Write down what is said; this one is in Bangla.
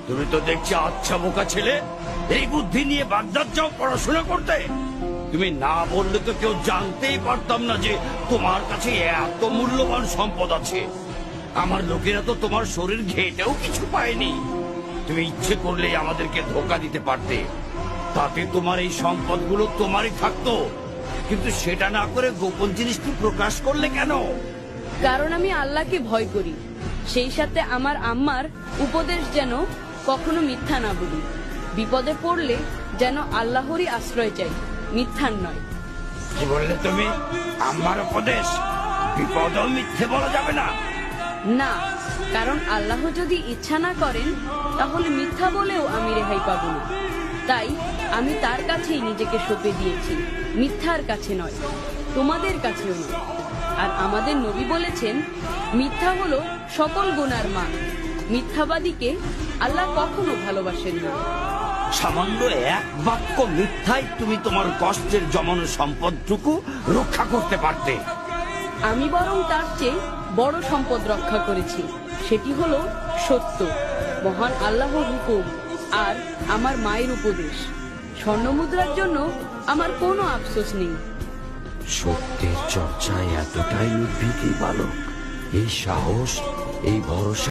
তুমি তো দেখছি আচ্ছা বোকা ছেলে। এই বুদ্ধি নিয়ে বাগদাদ যাও পড়াশোনা করতে? তুমি না বললে তো কেউ জানতেই পারতাম না যে তোমার কাছে এত মূল্যবান সম্পদ আছে। আমার লোকেরা তো তোমার শরীর ঘেটেও কিছু পায়নি। তুমি ইচ্ছে করলেই আমাদেরকে ধোকা দিতে পারতে, তাতে তোমার এই সম্পদগুলো তোমারই থাকতো। কিন্তু সেটা না করে গোপন জিনিসটি প্রকাশ করলে কেন? কারণ আমি আল্লাহকে ভয় করি, সেই সাথে আমার আম্মার উপদেশ যেন কখনো মিথ্যা না বলি। বিপদে পড়লে যেন আল্লাহরই আশ্রয় চাই, মিথ্যার নয়। কি বললে তুমি? আমার উপদেশ? বিপদও মিথ্যে বলা যাবে না। না, কারণ আল্লাহ যদি ইচ্ছা না করেন তাহলে মিথ্যা বলেও আমি রেহাই পাবো না। তাই আমি তার কাছেই নিজেকে সঁপে দিয়েছি, মিথ্যার কাছে নয়, তোমাদের কাছেও নয়। আর আমাদের নবী বলেছেন, মিথ্যা হলো সকল গুনার মা। মিথ্যাবাদীকে আল্লাহ কখনো ভালোবাসেন না। সামান্য এক বাক্য মিথ্যায় তুমি তোমার কষ্টের জমানো সম্পদটুকু রক্ষা করতে পারতে। আমি বরং তার চেয়ে বড় সম্পদ রক্ষা করেছি, সেটি হলো সত্য, মহান আল্লাহর হুকুম আর আমার মায়ের উপদেশ। স্বর্ণমুদ্রার জন্য আমার কোনো আফসোস নেই। সত্যের চর্চায় এতটাই নির্ভীতি বালক, এই সাহস, এই ভরসা